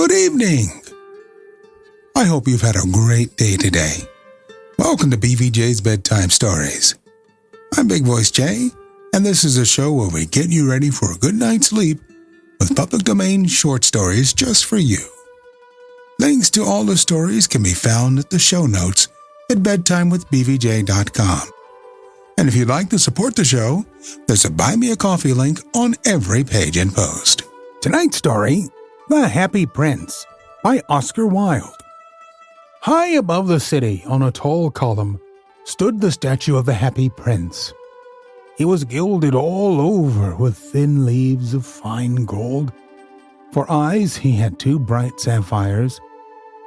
Good evening. I hope you've had a great day today. Welcome to BVJ's Bedtime Stories. I'm Big Voice Jay, and this is a show where we get you ready for a good night's sleep with public domain short stories just for you. Links to all the stories can be found at the show notes at bedtimewithbvj.com. And if you'd like to support the show, there's a Buy Me a Coffee link on every page and post. Tonight's story, The Happy Prince, by Oscar Wilde. High above the city, on a tall column, stood the statue of the Happy Prince. He was gilded all over with thin leaves of fine gold. For eyes he had 2 bright sapphires,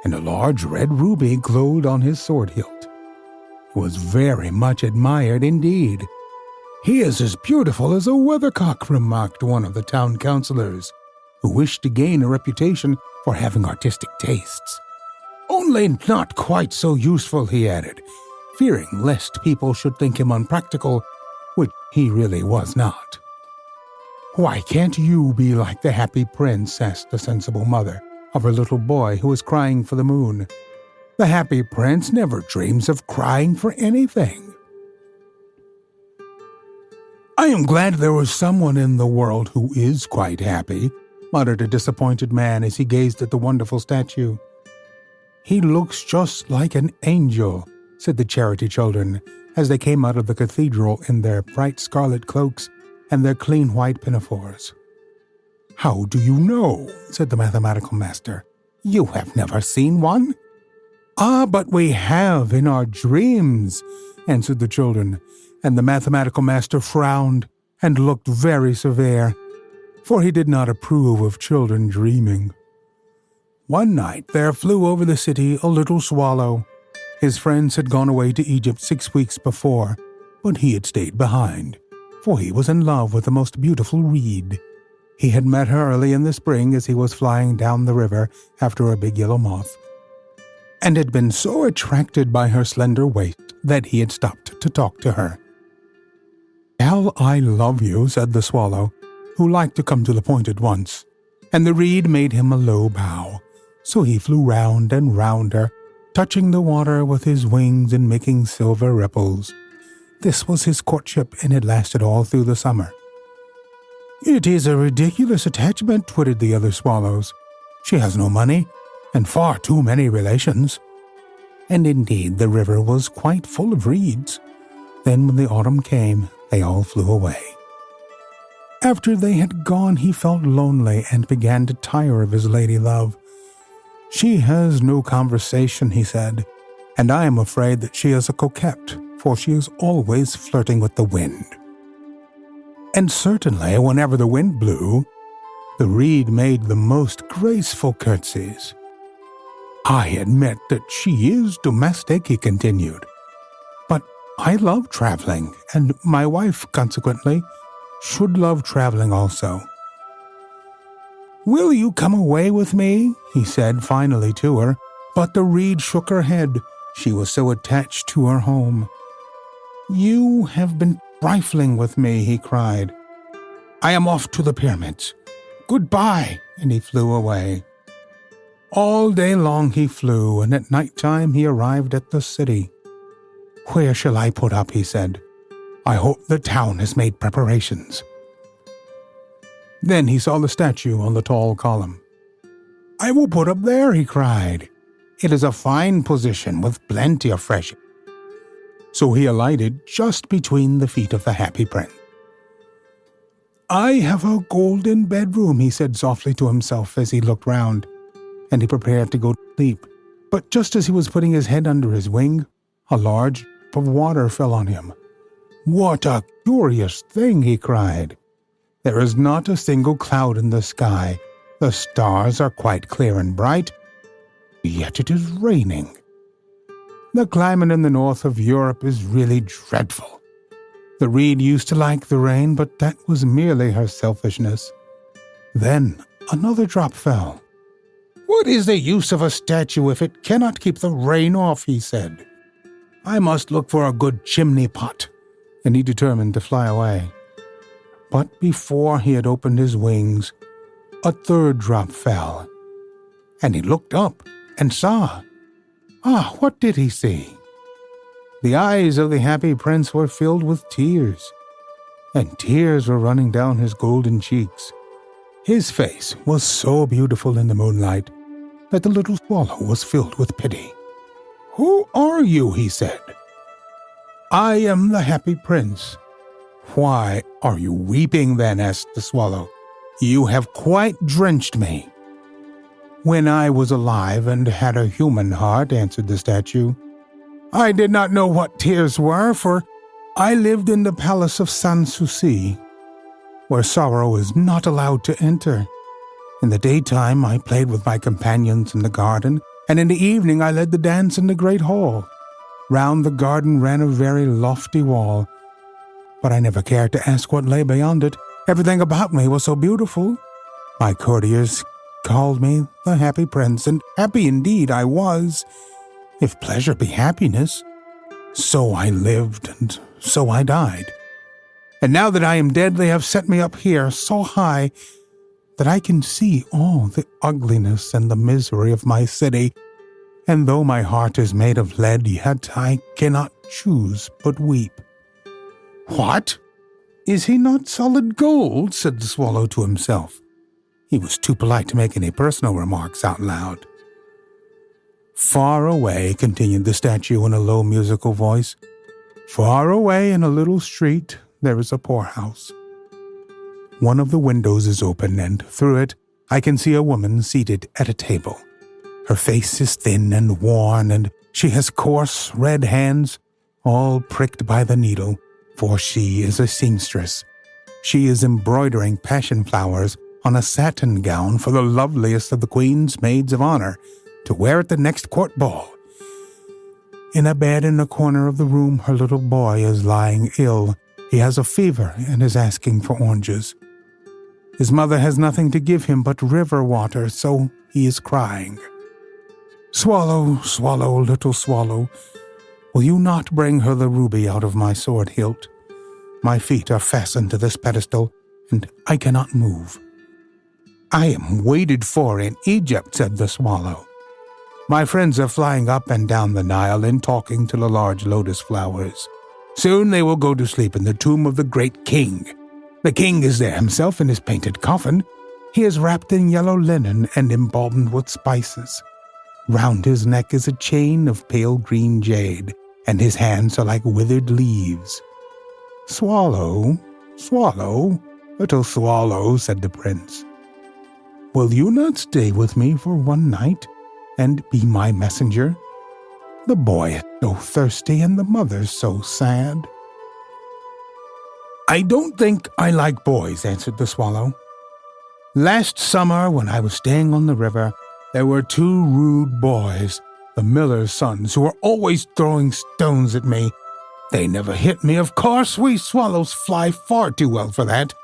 and a large red ruby glowed on his sword hilt. He was very much admired indeed. "He is as beautiful as a weathercock," remarked one of the town councillors, who wished to gain a reputation for having artistic tastes. "Only not quite so useful," he added, fearing lest people should think him unpractical, which he really was not. "Why can't you be like the Happy Prince?" asked the sensible mother of her little boy who was crying for the moon. "The Happy Prince never dreams of crying for anything." "I am glad there is someone in the world who is quite happy," muttered a disappointed man as he gazed at the wonderful statue. "He looks just like an angel," said the charity children as they came out of the cathedral in their bright scarlet cloaks and their clean white pinafores. "How do you know?" said the mathematical master. "You have never seen one?" "Ah, but we have in our dreams," answered the children, and the mathematical master frowned and looked very severe, for he did not approve of children dreaming. One night there flew over the city a little swallow. His friends had gone away to Egypt 6 weeks before, but he had stayed behind, for he was in love with the most beautiful reed. He had met her early in the spring as he was flying down the river after a big yellow moth, and had been so attracted by her slender waist that he had stopped to talk to her. "Shall I love you?" said the swallow, who liked to come to the point at once, and the reed made him a low bow, so he flew round and round her, touching the water with his wings and making silver ripples. This was his courtship, and it lasted all through the summer. "It is a ridiculous attachment," twittered the other swallows. "She has no money, and far too many relations." And indeed the river was quite full of reeds. Then when the autumn came, they all flew away. After they had gone, he felt lonely and began to tire of his lady love. "She has no conversation," he said, "and I am afraid that she is a coquette, for she is always flirting with the wind." And certainly, whenever the wind blew, the reed made the most graceful curtsies. "I admit that she is domestic," he continued, "but I love traveling, and my wife, consequently, should love traveling also." "Will you come away with me?" he said finally to her, but the reed shook her head. She was so attached to her home. "You have been trifling with me," he cried. "I am off to the pyramids. Goodbye," and he flew away. All day long he flew, and at night time he arrived at the city. "Where shall I put up?" he said. "I hope the town has made preparations." Then he saw the statue on the tall column. "I will put up there," he cried. "It is a fine position with plenty of fresh air." So he alighted just between the feet of the Happy Prince. "I have a golden bedroom," he said softly to himself as he looked round, and he prepared to go to sleep. But just as he was putting his head under his wing, a large drop of water fell on him. "What a curious thing!" he cried. "There is not a single cloud in the sky. The stars are quite clear and bright, yet it is raining. The climate in the north of Europe is really dreadful. The reed used to like the rain, but that was merely her selfishness." Then another drop fell. "What is the use of a statue if it cannot keep the rain off?" he said. "I must look for a good chimney pot," and he determined to fly away. But before he had opened his wings, a third drop fell, and he looked up and saw. What did he see? The eyes of the happy prince were filled with tears, and tears were running down his golden cheeks. His face was so beautiful in the moonlight that the little swallow was filled with pity. "Who are you?" he said. "I am the happy prince." "Why are you weeping then?" asked the swallow. "You have quite drenched me." "When I was alive and had a human heart," answered the statue, "I did not know what tears were, for I lived in the palace of Sanssouci, where sorrow is not allowed to enter. In the daytime I played with my companions in the garden, and in the evening I led the dance in the great hall. Round the garden ran a very lofty wall, but I never cared to ask what lay beyond it. Everything about me was so beautiful. My courtiers called me the happy prince, and happy indeed I was. If pleasure be happiness, so I lived and so I died. And now that I am dead, they have set me up here so high that I can see all the ugliness and the misery of my city. And though my heart is made of lead, yet I cannot choose but weep." "What? Is he not solid gold?" said the swallow to himself. He was too polite to make any personal remarks out loud. "Far away," continued the statue in a low musical voice, "far away in a little street there is a poorhouse. One of the windows is open, and through it I can see a woman seated at a table. Her face is thin and worn, and she has coarse red hands, all pricked by the needle, for she is a seamstress. She is embroidering passion flowers on a satin gown for the loveliest of the Queen's maids of honor, to wear at the next court ball. In a bed in a corner of the room her little boy is lying ill. He has a fever and is asking for oranges. His mother has nothing to give him but river water, so he is crying. Swallow, swallow, little swallow, will you not bring her the ruby out of my sword hilt? My feet are fastened to this pedestal, and I cannot move." "I am waited for in Egypt," said the swallow. "My friends are flying up and down the Nile and talking to the large lotus flowers. Soon they will go to sleep in the tomb of the great king. The king is there himself in his painted coffin. He is wrapped in yellow linen and embalmed with spices. Round his neck is a chain of pale green jade, and his hands are like withered leaves." "Swallow, swallow, little swallow," said the prince, "will you not stay with me for one night and be my messenger? The boy is so thirsty and the mother so sad." "I don't think I like boys," answered the swallow. "Last summer, when I was staying on the river, there were two rude boys, the miller's sons, who were always throwing stones at me. They never hit me. Of course, we swallows fly far too well for that.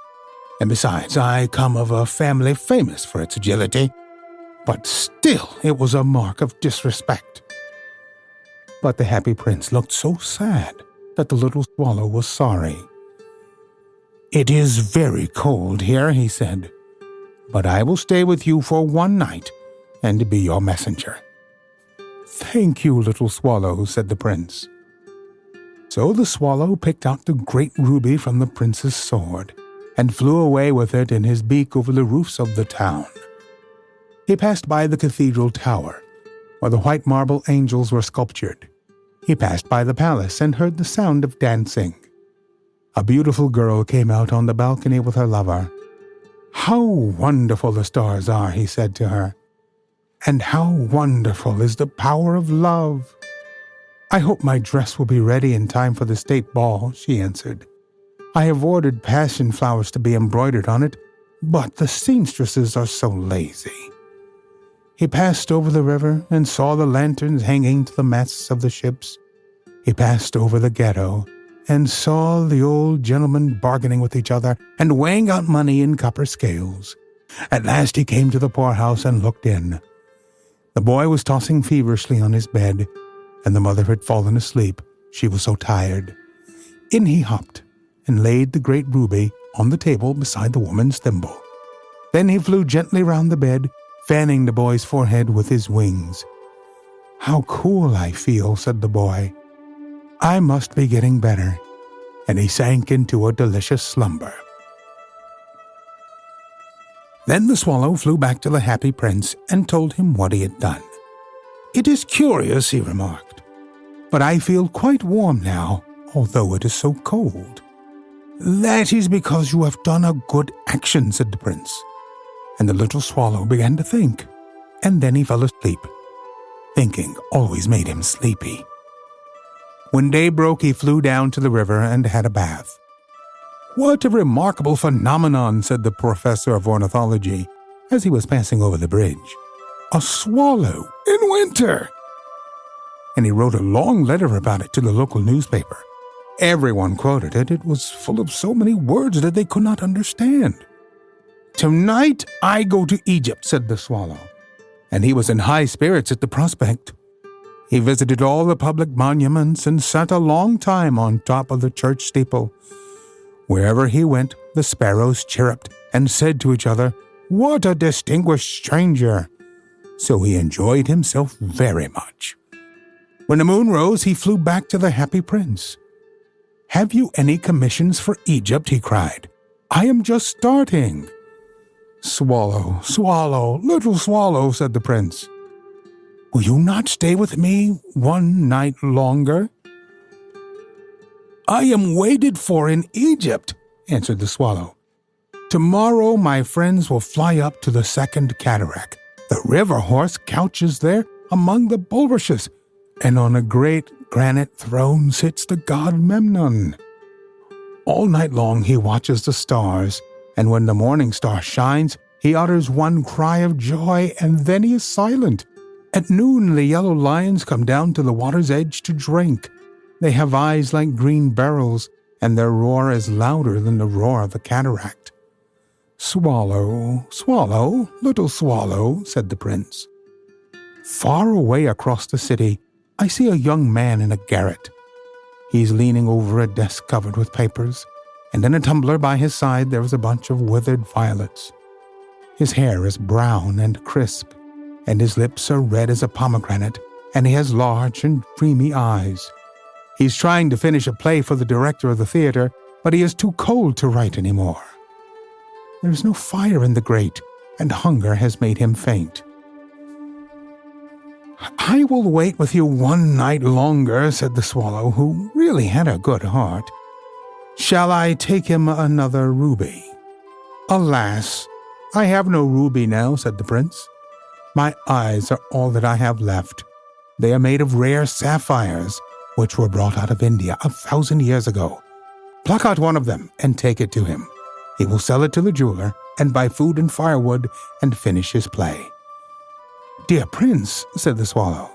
And besides, I come of a family famous for its agility. But still, it was a mark of disrespect." But the happy prince looked so sad that the little swallow was sorry. "It is very cold here," he said, "but I will stay with you for one night and be your messenger." "Thank you, little swallow," said the prince. So the swallow picked out the great ruby from the prince's sword and flew away with it in his beak over the roofs of the town. He passed by the cathedral tower, where the white marble angels were sculptured. He passed by the palace and heard the sound of dancing. A beautiful girl came out on the balcony with her lover. "How wonderful the stars are," he said to her, "and how wonderful is the power of love." "I hope my dress will be ready in time for the state ball," she answered. "I have ordered passion flowers to be embroidered on it, but the seamstresses are so lazy." He passed over the river and saw the lanterns hanging to the masts of the ships. He passed over the ghetto and saw the old gentlemen bargaining with each other and weighing out money in copper scales. At last he came to the poorhouse and looked in. The boy was tossing feverishly on his bed, and the mother had fallen asleep. She was so tired. In he hopped and laid the great ruby on the table beside the woman's thimble. Then he flew gently round the bed, fanning the boy's forehead with his wings. "How cool I feel," said the boy. "I must be getting better." And he sank into a delicious slumber. Then the swallow flew back to the happy prince and told him what he had done. "It is curious," he remarked, "but I feel quite warm now, although it is so cold." "That is because you have done a good action," said the prince. And the little swallow began to think, and then he fell asleep. Thinking always made him sleepy. When day broke, he flew down to the river and had a bath. "What a remarkable phenomenon," said the professor of ornithology as he was passing over the bridge. "A swallow in winter!" And he wrote a long letter about it to the local newspaper. Everyone quoted it. It was full of so many words that they could not understand. "Tonight I go to Egypt," said the swallow, and he was in high spirits at the prospect. He visited all the public monuments and sat a long time on top of the church steeple. Wherever he went, the sparrows chirruped and said to each other, "What a distinguished stranger!" So he enjoyed himself very much. When the moon rose, he flew back to the happy prince. "Have you any commissions for Egypt?" he cried. "I am just starting." "Swallow, swallow, little swallow," said the prince. "Will you not stay with me one night longer?" "I am waited for in Egypt," answered the swallow. "Tomorrow my friends will fly up to the second cataract. The river horse couches there among the bulrushes, and on a great granite throne sits the god Memnon. All night long he watches the stars, and when the morning star shines, he utters one cry of joy, and then he is silent. At noon the yellow lions come down to the water's edge to drink. They have eyes like green beryls, and their roar is louder than the roar of the cataract." "Swallow, swallow, little swallow," said the prince. "Far away across the city, I see a young man in a garret. He's leaning over a desk covered with papers, and in a tumbler by his side there is a bunch of withered violets. His hair is brown and crisp, and his lips are red as a pomegranate, and he has large and dreamy eyes. He's trying to finish a play for the director of the theater, but he is too cold to write any more. There is no fire in the grate, and hunger has made him faint." "I will wait with you one night longer," said the swallow, who really had a good heart. "Shall I take him another ruby?" "Alas, I have no ruby now," said the prince. "My eyes are all that I have left. They are made of rare sapphires, which were brought out of India 1,000 years ago. Pluck out one of them and take it to him. He will sell it to the jeweler and buy food and firewood and finish his play." "Dear prince," said the swallow,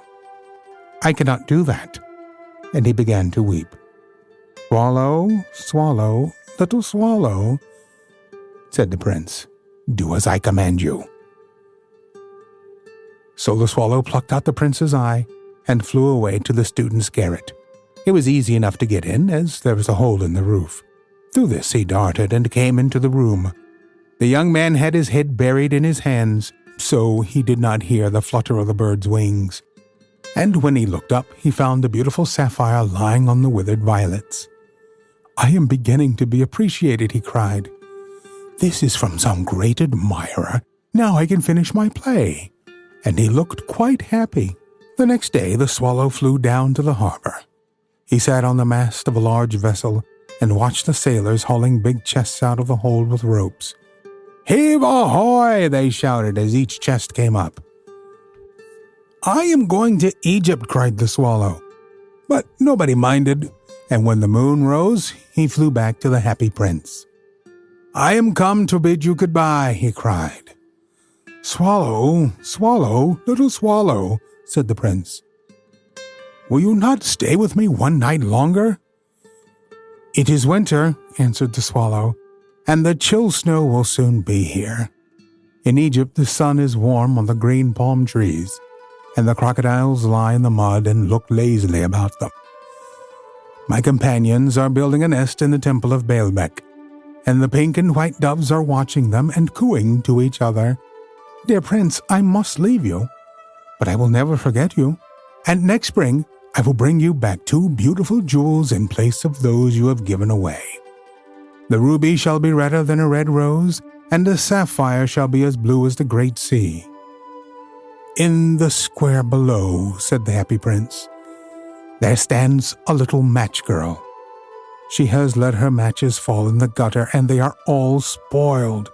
"I cannot do that." And he began to weep. "Swallow, swallow, little swallow," said the prince, "do as I command you." So the swallow plucked out the prince's eye and flew away to the student's garret. It was easy enough to get in, as there was a hole in the roof. Through this he darted and came into the room. The young man had his head buried in his hands, so he did not hear the flutter of the bird's wings. And when he looked up, he found the beautiful sapphire lying on the withered violets. "I am beginning to be appreciated," he cried. "This is from some great admirer. Now I can finish my play." And he looked quite happy. The next day the swallow flew down to the harbor. He sat on the mast of a large vessel and watched the sailors hauling big chests out of the hold with ropes. "Heave ahoy!" they shouted as each chest came up. "I am going to Egypt," cried the swallow. But nobody minded, and when the moon rose, he flew back to the happy prince. "I am come to bid you goodbye," he cried. "Swallow, swallow, little swallow," said the prince. "Will you not stay with me one night longer?" "It is winter," answered the swallow, "and the chill snow will soon be here. In Egypt the sun is warm on the green palm trees, and the crocodiles lie in the mud and look lazily about them. My companions are building a nest in the temple of Baalbec, and the pink and white doves are watching them and cooing to each other. Dear prince, I must leave you, but I will never forget you. And next spring, I will bring you back 2 beautiful jewels in place of those you have given away. The ruby shall be redder than a red rose, and the sapphire shall be as blue as the great sea. In the square below, said the happy prince, there stands a little match girl. She has let her matches fall in the gutter, and they are all spoiled.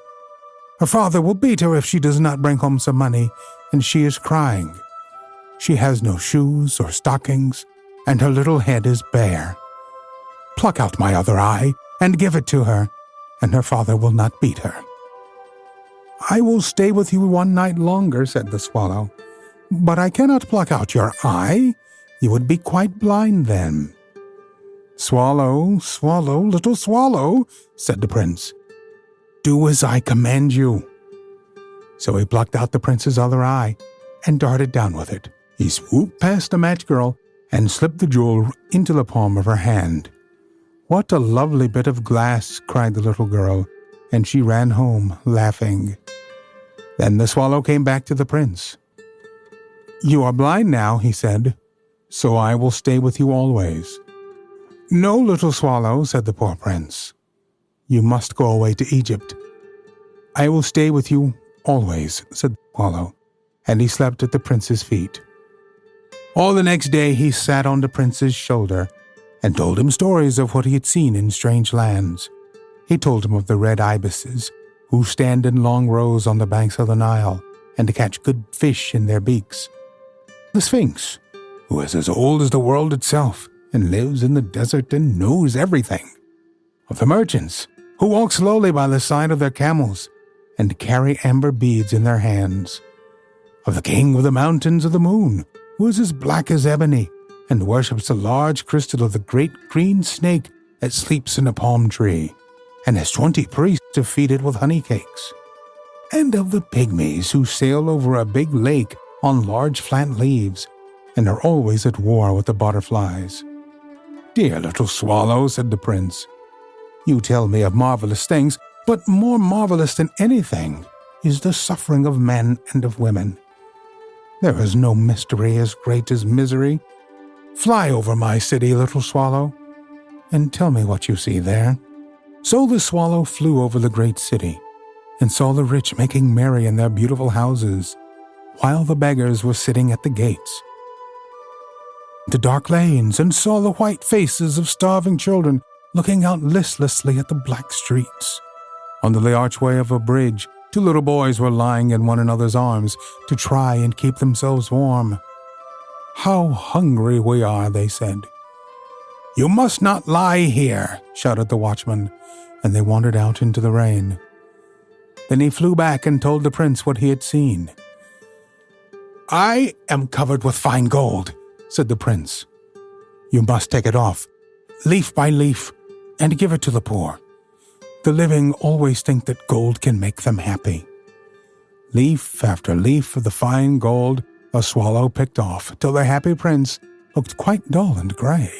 Her father will beat her if she does not bring home some money, and she is crying. She has no shoes or stockings, and her little head is bare. Pluck out my other eye and give it to her, and her father will not beat her. I will stay with you 1 night longer, said the swallow, but I cannot pluck out your eye. You would be quite blind then. Swallow, swallow, little swallow, said the prince. Do as I command you. So he plucked out the prince's other eye and darted down with it. He swooped past the match girl and slipped the jewel into the palm of her hand. What a lovely bit of glass, cried the little girl, and she ran home, laughing. Then the swallow came back to the prince. You are blind now, he said, so I will stay with you always. No, little swallow, said the poor prince. You must go away to Egypt. I will stay with you always, said the swallow, and he slept at the prince's feet. All the next day he sat on the prince's shoulder and told him stories of what he had seen in strange lands. He told him of the red ibises, who stand in long rows on the banks of the Nile and to catch good fish in their beaks. The Sphinx, who is as old as the world itself and lives in the desert and knows everything. Of the merchants, who walk slowly by the side of their camels and carry amber beads in their hands. Of the king of the mountains of the moon, who is as black as ebony and worships a large crystal of the great green snake that sleeps in a palm tree and has 20 priests to feed it with honey cakes. And of the pygmies who sail over a big lake on large flat leaves and are always at war with the butterflies. Dear little swallow, said the prince, you tell me of marvelous things, but more marvelous than anything is the suffering of men and of women. There is no mystery as great as misery. Fly over my city, little swallow, and tell me what you see there. So the swallow flew over the great city and saw the rich making merry in their beautiful houses, while the beggars were sitting at the gates. To dark lanes and saw the white faces of starving children looking out listlessly at the black streets. Under the archway of a bridge, 2 little boys were lying in one another's arms to try and keep themselves warm. How hungry we are, they said. You must not lie here, shouted the watchman, and they wandered out into the rain. Then he flew back and told the prince what he had seen. I am covered with fine gold, said the prince. You must take it off, leaf by leaf, and give it to the poor. The living always think that gold can make them happy. Leaf after leaf of the fine gold a swallow picked off, till the happy prince looked quite dull and gray.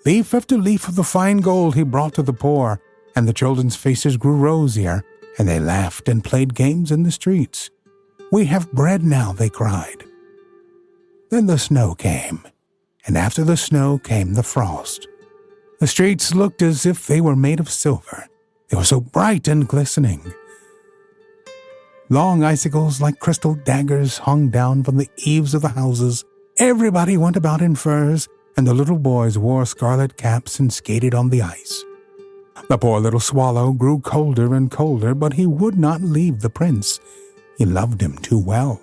Leaf after leaf of the fine gold he brought to the poor, and the children's faces grew rosier, and they laughed and played games in the streets. We have bread now, they cried. Then the snow came, and after the snow came the frost. The streets looked as if they were made of silver. They were so bright and glistening. Long icicles like crystal daggers hung down from the eaves of the houses. Everybody went about in furs, and the little boys wore scarlet caps and skated on the ice. The poor little swallow grew colder and colder, but he would not leave the prince. He loved him too well.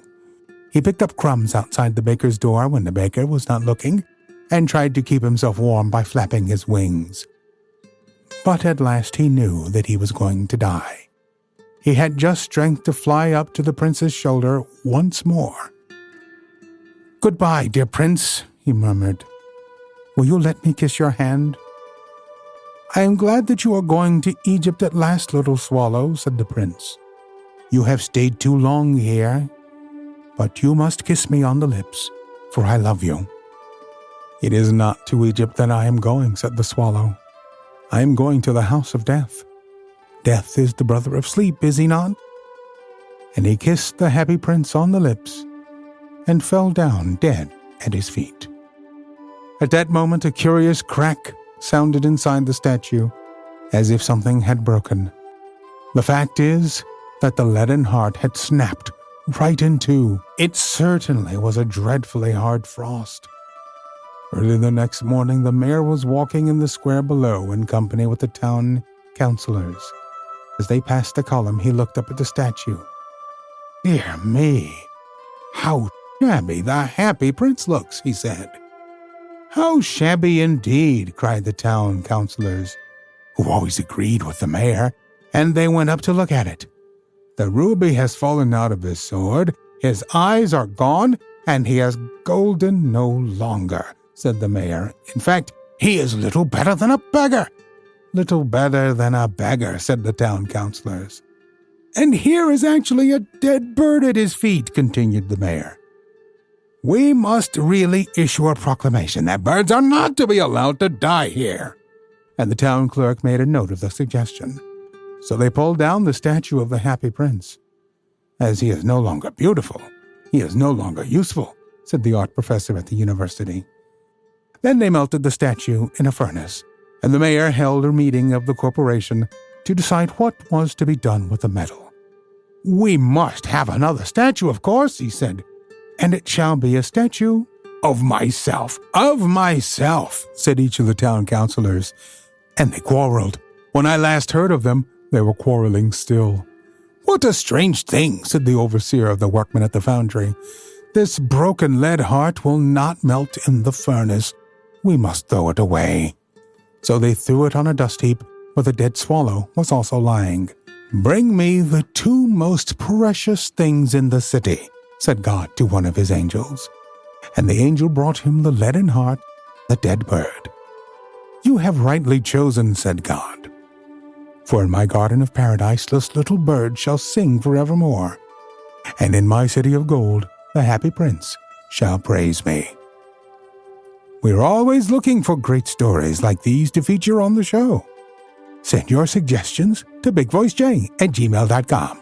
He picked up crumbs outside the baker's door when the baker was not looking, and tried to keep himself warm by flapping his wings. But at last he knew that he was going to die. He had just strength to fly up to the prince's shoulder once more. Goodbye, dear prince, he murmured. Will you let me kiss your hand? I am glad that you are going to Egypt at last, little swallow, said the prince. You have stayed too long here, but you must kiss me on the lips, for I love you. It is not to Egypt that I am going, said the swallow. I am going to the house of death. Death is the brother of sleep, is he not? and he kissed the happy prince on the lips and fell down dead at his feet. At that moment, a curious crack sounded inside the statue, as if something had broken. The fact is that the leaden heart had snapped right in two. It certainly was a dreadfully hard frost. Early the next morning, the mayor was walking in the square below in company with the town councilors. As they passed the column, he looked up at the statue. "Dear me, how shabby the happy prince looks," he said. "How shabby indeed," cried the town councilors, who always agreed with the mayor, and they went up to look at it. "The ruby has fallen out of his sword, his eyes are gone, and he is golden no longer," said the mayor. "In fact, he is little better than a beggar." "Little better than a beggar," said the town councilors. "And here is actually a dead bird at his feet," continued the mayor. "We must really issue a proclamation that birds are not to be allowed to die here." And the town clerk made a note of the suggestion. So they pulled down the statue of the happy prince. "As he is no longer beautiful, he is no longer useful," said the art professor at the university. Then they melted the statue in a furnace, and the mayor held a meeting of the corporation to decide what was to be done with the metal. "We must have another statue, of course," he said, "and it shall be a statue of myself." "Of myself," said each of the town councilors, and they quarreled. When I last heard of them, they were quarreling still. "What a strange thing," said the overseer of the workmen at the foundry. "This broken lead heart will not melt in the furnace. We must throw it away." So they threw it on a dust heap where the dead swallow was also lying. "Bring me the two most precious things in the city," said God to one of his angels. And the angel brought him the leaden heart, the dead bird. "You have rightly chosen," said God. "For in my garden of paradise this little bird shall sing forevermore, and in my city of gold the happy prince shall praise me." We're always looking for great stories like these to feature on the show. Send your suggestions to bigvoicej@gmail.com.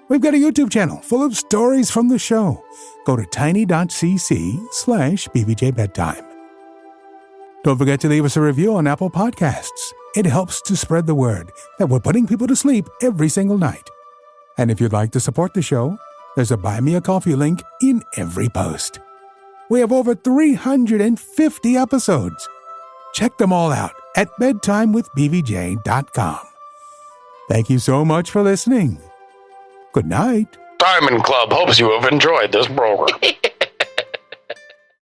We've got a YouTube channel full of stories from the show. Go to tiny.cc/BVJBedtime. Don't forget to leave us a review on Apple Podcasts. It helps to spread the word that we're putting people to sleep every single night. And if you'd like to support the show, there's a Buy Me a Coffee link in every post. We have over 350 episodes. Check them all out at bedtimewithbvj.com. Thank you so much for listening. Good night. Diamond Club hopes you have enjoyed this program.